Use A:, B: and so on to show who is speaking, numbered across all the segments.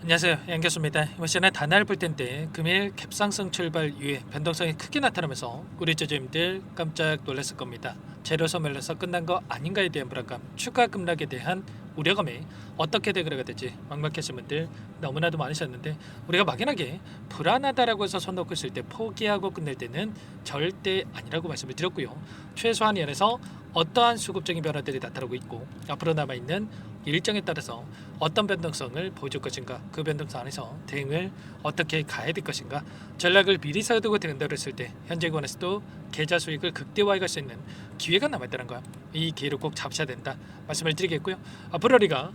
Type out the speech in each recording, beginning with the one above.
A: 안녕하세요, 양교수입니다. 이번 시간에 단알 불텐 때 금일 갭상승 출발 이후에 변동성이 크게 나타나면서 우리 주주님들 깜짝 놀랐을 겁니다. 재료 소멸에서 끝난 거 아닌가에 대한 불안감, 추가 급락에 대한 우려감이 어떻게 대그래가 될지 막막하신 분들 너무나도 많으셨는데, 우리가 막연하게 불안하다라고 해서 손 놓고 있을 때 포기하고 끝낼 때는 절대 아니라고 말씀을 드렸고요. 최소한 연에서 어떠한 수급적인 변화들이 나타나고 있고 앞으로 남아있는 일정에 따라서 어떤 변동성을 보여줄 것인가, 그 변동성 안에서 대응을 어떻게 가야 될 것인가, 전략을 미리 세워두고 대응을 했을 때 현재 권에서도 계좌 수익을 극대화해 갈 수 있는 기회가 남아있다는 거야. 이 기회를 꼭 잡으셔야 된다 말씀을 드리겠고요. 앞으로 우리가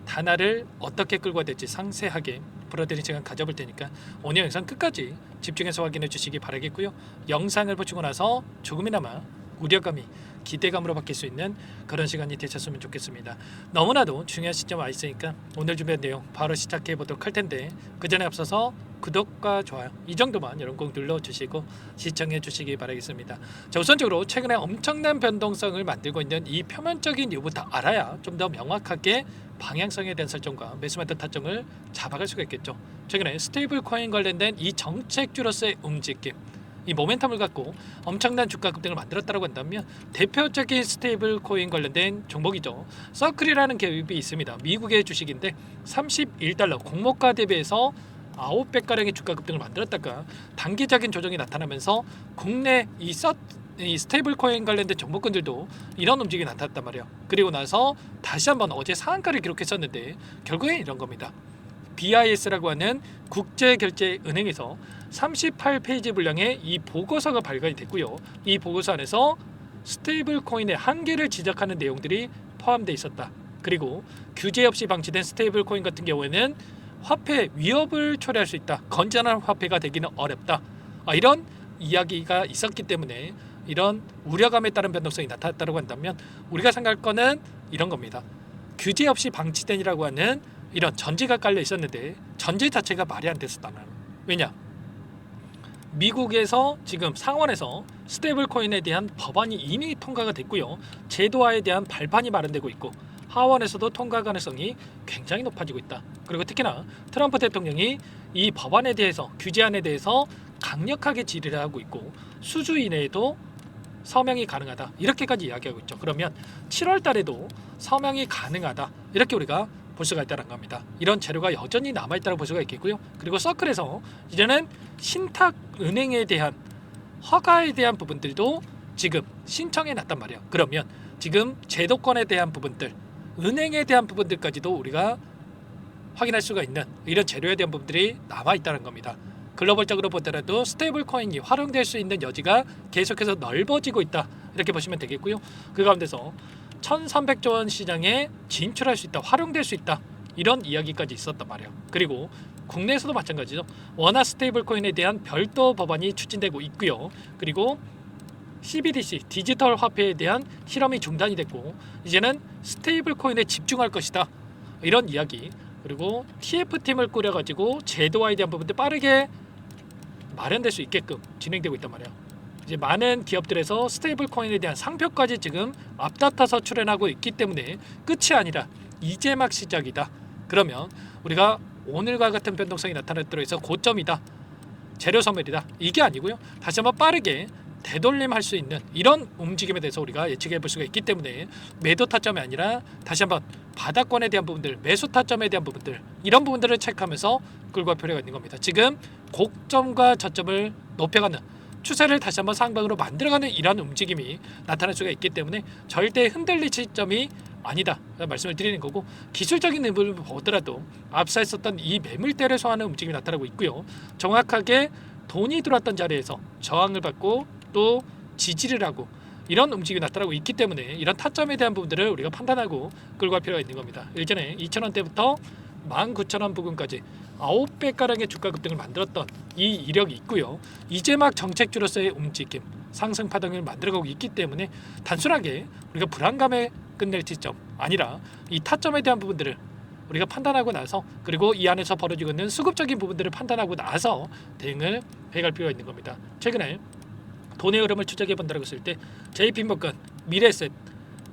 A: 단알을 어떻게 끌고 가야 될지 상세하게 풀어드린 시간 가져볼 테니까 오늘 영상 끝까지 집중해서 확인해 주시기 바라겠고요. 영상을 보시고 나서 조금이나마 우려감이 기대감으로 바뀔 수 있는 그런 시간이 되셨으면 좋겠습니다. 너무나도 중요한 시점 와 있으니까 오늘 준비한 내용 바로 시작해 보도록 할 텐데, 그 전에 앞서서 구독과 좋아요 이 정도만 여러분 꼭 눌러주시고 시청해 주시기 바라겠습니다. 자, 우선적으로 최근에 엄청난 변동성을 만들고 있는 이 표면적인 이유부터 알아야 좀 더 명확하게 방향성에 대한 설정과 매수마트 타점을 잡아갈 수가 있겠죠. 최근에 스테이블 코인 관련된 이 정책주로서의 움직임, 이 모멘텀을 갖고 엄청난 주가 급등을 만들었다고 한다면 대표적인 스테이블 코인 관련된 종목이죠. 서클이라는 기업이 있습니다. 미국의 주식인데 31달러 공모가 대비해서 9배가량의 주가 급등을 만들었다가 단기적인 조정이 나타나면서 국내 이 스테이블 코인 관련된 종목군들도 이런 움직임이 나타났단 말이에요. 그리고 나서 다시 한번 어제 상한가를 기록했었는데 결국엔 이런 겁니다. BIS라고 하는 국제결제은행에서 38페이지 분량의 이 보고서가 발간이 됐고요. 이 보고서 안에서 스테이블 코인의 한계를 지적하는 내용들이 포함되어 있었다. 그리고 규제 없이 방치된 스테이블 코인 같은 경우에는 화폐 위협을 초래할 수 있다. 건전한 화폐가 되기는 어렵다. 이런 이야기가 있었기 때문에 이런 우려감에 따른 변동성이 나타났다고 한다면 우리가 생각할 거는 이런 겁니다. 규제 없이 방치된이라고 하는 이런 전제가 깔려 있었는데 전제 자체가 말이 안 됐었다는. 왜냐? 미국에서 지금 상원에서 스테이블 코인에 대한 법안이 이미 통과가 됐고요. 제도화에 대한 발판이 마련되고 있고 하원에서도 통과 가능성이 굉장히 높아지고 있다. 그리고 특히나 트럼프 대통령이 이 법안에 대해서, 규제안에 대해서 강력하게 질의를 하고 있고 수주 이내에도 서명이 가능하다, 이렇게까지 이야기하고 있죠. 그러면 7월 달에도 서명이 가능하다, 이렇게 우리가 볼 수가 있다는 겁니다. 이런 재료가 여전히 남아있다고 볼 수가 있겠고요. 그리고 서클에서 이제는 신탁은행에 대한 허가에 대한 부분들도 지금 신청해 놨단 말이에요. 그러면 지금 제도권에 대한 부분들, 은행에 대한 부분들까지도 우리가 확인할 수가 있는 이런 재료에 대한 부분들이 남아있다는 겁니다. 글로벌적으로 보더라도 스테이블 코인이 활용될 수 있는 여지가 계속해서 넓어지고 있다, 이렇게 보시면 되겠고요. 그 가운데서 1300조 원 시장에 진출할 수 있다, 활용될 수 있다, 이런 이야기까지 있었단 말이에요. 그리고 국내에서도 마찬가지죠. 원화 스테이블 코인에 대한 별도 법안이 추진되고 있고요. 그리고 CBDC 디지털 화폐에 대한 실험이 중단이 됐고 이제는 스테이블 코인에 집중할 것이다, 이런 이야기. 그리고 TF팀을 꾸려가지고 제도화에 대한 부분들 빠르게 마련될 수 있게끔 진행되고 있단 말이에요. 이제 많은 기업들에서 스테이블 코인에 대한 상표까지 지금 앞다퉈서 출연하고 있기 때문에 끝이 아니라 이제 막 시작이다. 그러면 우리가 오늘과 같은 변동성이 나타났도록 해서 고점이다, 재료 소멸이다, 이게 아니고요. 다시 한번 빠르게 되돌림할 수 있는 이런 움직임에 대해서 우리가 예측해 볼 수가 있기 때문에 매도 타점이 아니라 다시 한번 바닥권에 대한 부분들, 매수 타점에 대한 부분들, 이런 부분들을 체크하면서 끌고 갈 필요가 있는 겁니다. 지금 고점과 저점을 높여가는 추세를 다시 한번 상방으로 만들어가는 이런 움직임이 나타날 수가 있기 때문에 절대 흔들릴 시점이 아니다 말씀을 드리는 거고, 기술적인 부분을 보더라도 앞서 있었던 이 매물대를 소화하는 움직임이 나타나고 있고요. 정확하게 돈이 들어왔던 자리에서 저항을 받고 또 지지를 하고 이런 움직임이 나타나고 있기 때문에 이런 타점에 대한 부분들을 우리가 판단하고 끌고 갈 필요가 있는 겁니다. 일전에 2,000원대부터 19,000원 부근까지 9배가량의 주가 급등을 만들었던 이 이력이 있고요. 이제 막 정책주로서의 움직임, 상승 파동을 만들어가고 있기 때문에 단순하게 우리가 불안감에 끝낼 시점 아니라 이 타점에 대한 부분들을 우리가 판단하고 나서, 그리고 이 안에서 벌어지고 있는 수급적인 부분들을 판단하고 나서 대응을 해갈 필요가 있는 겁니다. 최근에 돈의 흐름을 추적해 본다고 했을 때 JP모건, 미래에셋,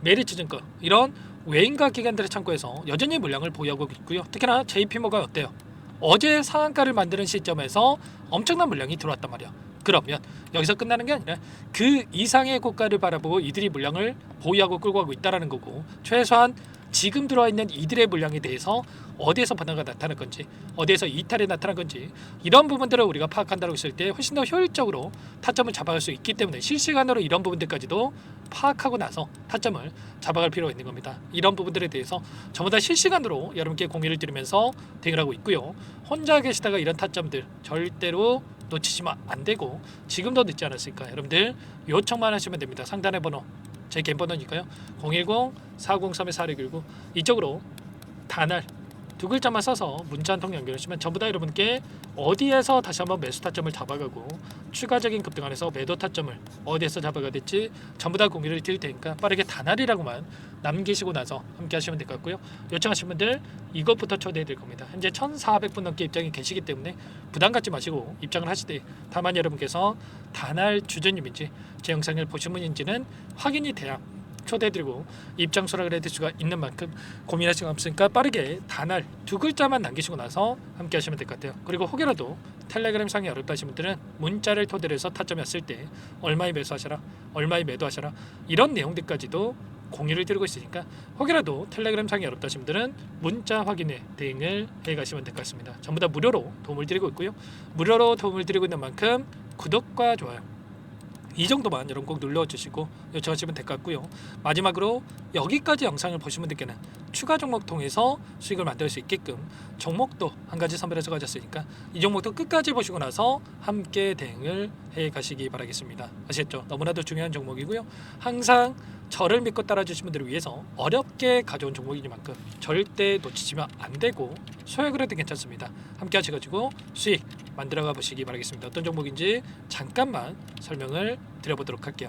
A: 메리츠증권 이런 외인가 기관들의 창고에서 여전히 물량을 보유하고 있고요. 특히나 JP모건 어때요? 어제 상한가를 만드는 시점에서 엄청난 물량이 들어왔단 말이야. 그러면 여기서 끝나는 게 아니라 그 이상의 고가를 바라보고 이들이 물량을 보유하고 끌고 가고 있다는 거고, 최소한 지금 들어와 있는 이들의 물량에 대해서 어디에서 변화가 나타날 건지, 어디에서 이탈이 나타날 건지, 이런 부분들을 우리가 파악한다고 했을 때 훨씬 더 효율적으로 타점을 잡아갈 수 있기 때문에 실시간으로 이런 부분들까지도 파악하고 나서 타점을 잡아갈 필요가 있는 겁니다. 이런 부분들에 대해서 전부 다 실시간으로 여러분께 공유를 드리면서 대응을 하고 있고요. 혼자 계시다가 이런 타점들 절대로 놓치시면 안 되고, 지금도 늦지 않았으니까 여러분들 요청만 하시면 됩니다. 상단의 번호 제 개인 번호니까요. 010-403-4619 이쪽으로 단알 두 글자만 써서 문자 한 통 연결하시면 전부 다 여러분께 어디에서 다시 한번 매수 타점을 잡아가고 추가적인 급등안에서 매도 타점을 어디에서 잡아가 될지 전부 다 공유를 드릴 테니까 빠르게 단알이라고만 남기시고 나서 함께 하시면 될 것 같고요. 요청하신 분들 이것부터 초대해 드릴 겁니다. 현재 1,400분 넘게 입장이 계시기 때문에 부담 갖지 마시고 입장을 하시되, 다만 여러분께서 단알 주주님인지 제 영상을 보신 분인지는 확인이 돼야 초대해드리고 입장 수락을 해드릴 수가 있는 만큼 고민할 시간 없으니까 빠르게 단알 두 글자만 남기시고 나서 함께 하시면 될 것 같아요. 그리고 혹여라도 텔레그램 상이 어렵다 하신 분들은 문자를 토대로 해서 타점이 왔을 때 얼마에 매수하셔라, 얼마에 매도하셔라, 이런 내용들까지도 공유를 드리고 있으니까 혹여라도 텔레그램 상이 어렵다 하신 분들은 문자 확인에 대응을 해가시면 될 것 같습니다. 전부 다 무료로 도움을 드리고 있고요. 무료로 도움을 드리고 있는 만큼 구독과 좋아요 이 정도만 여러분 꼭 눌러주시고 요청하시면 될 것 같고요. 마지막으로 여기까지 영상을 보신 분들께는 추가 종목 통해서 수익을 만들 수 있게끔 종목도 한 가지 선별해서 가졌으니까 이 종목도 끝까지 보시고 나서 함께 대응을 해 가시기 바라겠습니다. 아시겠죠? 너무나도 중요한 종목이고요. 항상 저를 믿고 따라주신 분들을 위해서 어렵게 가져온 종목이니만큼 절대 놓치시면 안 되고, 소액을 해도 괜찮습니다. 함께 하셔가지고 수익 만들어가 보시기 바라겠습니다. 어떤 종목인지 잠깐만 설명을 드려보도록 할게요.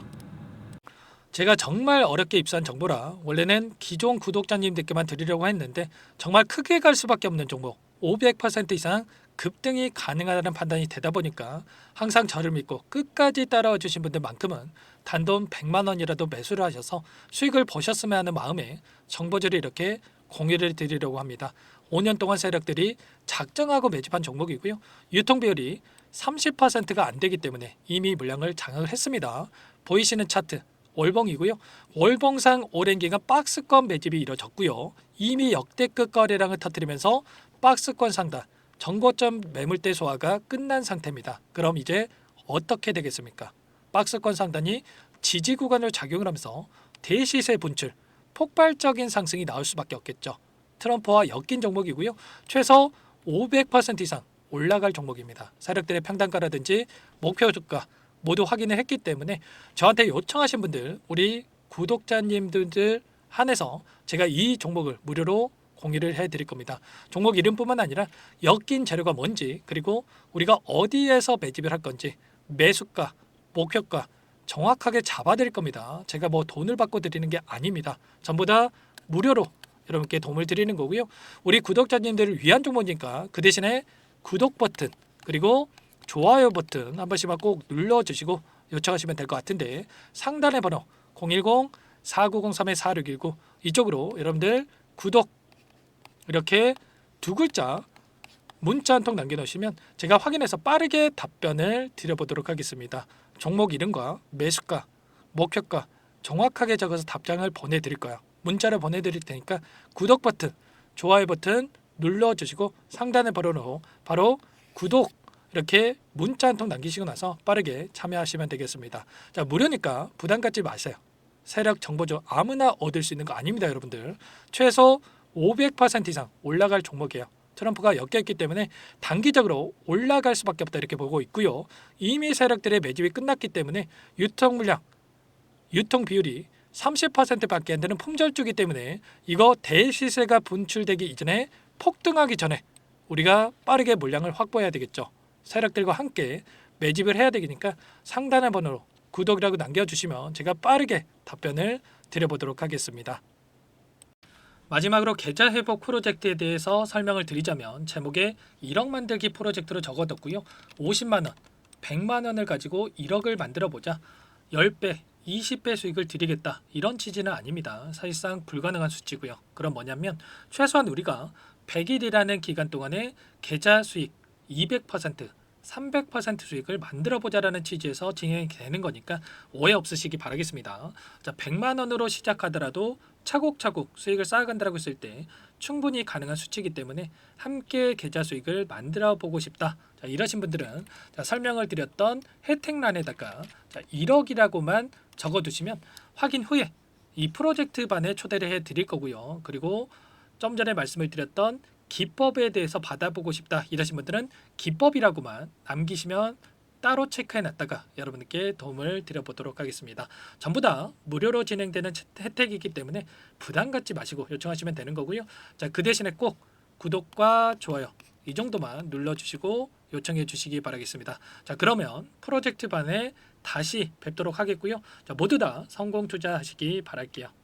A: 제가 정말 어렵게 입수한 정보라 원래는 기존 구독자님들께만 드리려고 했는데 정말 크게 갈 수밖에 없는 종목, 500% 이상 급등이 가능하다는 판단이 되다 보니까 항상 저를 믿고 끝까지 따라와 주신 분들만큼은 단돈 100만 원이라도 매수를 하셔서 수익을 보셨으면 하는 마음에 정보들을 이렇게 공유를 드리려고 합니다. 5년 동안 세력들이 작정하고 매집한 종목이고요. 유통 비율이 30%가 안 되기 때문에 이미 물량을 장악을 했습니다. 보이시는 차트 월봉이고요. 월봉상 오랜 기간 박스권 매집이 이뤄졌고요. 이미 역대급 거래량을 터뜨리면서 박스권 상단 정고점 매물대 소화가 끝난 상태입니다. 그럼 이제 어떻게 되겠습니까? 박스권 상단이 지지 구간을 작용을 하면서 대시세 분출, 폭발적인 상승이 나올 수밖에 없겠죠. 트럼프와 엮인 종목이고요. 최소 500% 이상 올라갈 종목입니다. 세력들의 평단가라든지 목표 주가 모두 확인을 했기 때문에 저한테 요청하신 분들, 우리 구독자님들 한해서 제가 이 종목을 무료로 공유를 해드릴 겁니다. 종목 이름뿐만 아니라 엮인 재료가 뭔지, 그리고 우리가 어디에서 매집을 할 건지, 매수가, 목표가 정확하게 잡아드릴 겁니다. 제가 뭐 돈을 받고 드리는 게 아닙니다. 전부 다 무료로 여러분께 도움을 드리는 거고요. 우리 구독자님들을 위한 종목이니까 그 대신에 구독 버튼 그리고 좋아요 버튼 한 번씩만 꼭 눌러주시고 요청하시면 될 것 같은데, 상단의 번호 010-4903-4619 이쪽으로 여러분들 구독 이렇게 두 글자 문자 한 통 남겨놓으시면 제가 확인해서 빠르게 답변을 드려보도록 하겠습니다. 종목 이름과 매수가, 목표가 정확하게 적어서 답장을 보내드릴 거예요. 문자를 보내드릴 테니까 구독 버튼, 좋아요 버튼 눌러주시고 상단의 번호로 바로 구독 이렇게 문자 한 통 남기시고 나서 빠르게 참여하시면 되겠습니다. 자, 무료니까 부담 갖지 마세요. 세력 정보죠. 아무나 얻을 수 있는 거 아닙니다, 여러분들. 최소 500% 이상 올라갈 종목이에요. 트럼프가 엮여있기 때문에 단기적으로 올라갈 수밖에 없다 이렇게 보고 있고요. 이미 세력들의 매집이 끝났기 때문에 유통 물량, 유통 비율이 30%밖에 안 되는 품절주기 때문에 이거 대시세가 분출되기 이전에 폭등하기 전에 우리가 빠르게 물량을 확보해야 되겠죠. 세력들과 함께 매집을 해야 되니까 상단의 번호로 구독이라고 남겨주시면 제가 빠르게 답변을 드려보도록 하겠습니다. 마지막으로 계좌 회복 프로젝트에 대해서 설명을 드리자면 제목에 1억 만들기 프로젝트로 적어뒀고요. 50만 원, 100만 원을 가지고 1억을 만들어 보자. 10배, 20배 수익을 드리겠다 이런 취지는 아닙니다. 사실상 불가능한 수치고요. 그럼 뭐냐면 최소한 우리가 100일이라는 기간 동안에 계좌 수익 200%, 300% 수익을 만들어 보자라는 취지에서 진행이 되는 거니까 오해 없으시기 바라겠습니다. 자, 100만 원으로 시작하더라도 차곡차곡 수익을 쌓아간다고 했을 때 충분히 가능한 수치이기 때문에 함께 계좌 수익을 만들어 보고 싶다. 자, 이러신 분들은 자, 설명을 드렸던 혜택란에다가 자, 1억이라고만 적어두시면 확인 후에 이 프로젝트 반에 초대를 해 드릴 거고요. 그리고 좀 전에 말씀을 드렸던 기법에 대해서 받아보고 싶다 이러신 분들은 기법이라고만 남기시면 따로 체크해 놨다가 여러분께 도움을 드려보도록 하겠습니다. 전부 다 무료로 진행되는 혜택이기 때문에 부담 갖지 마시고 요청하시면 되는 거고요. 자, 그 대신에 꼭 구독과 좋아요 이 정도만 눌러주시고 요청해 주시기 바라겠습니다. 자, 그러면 프로젝트 반에 다시 뵙도록 하겠고요. 자, 모두 다 성공 투자하시기 바랄게요.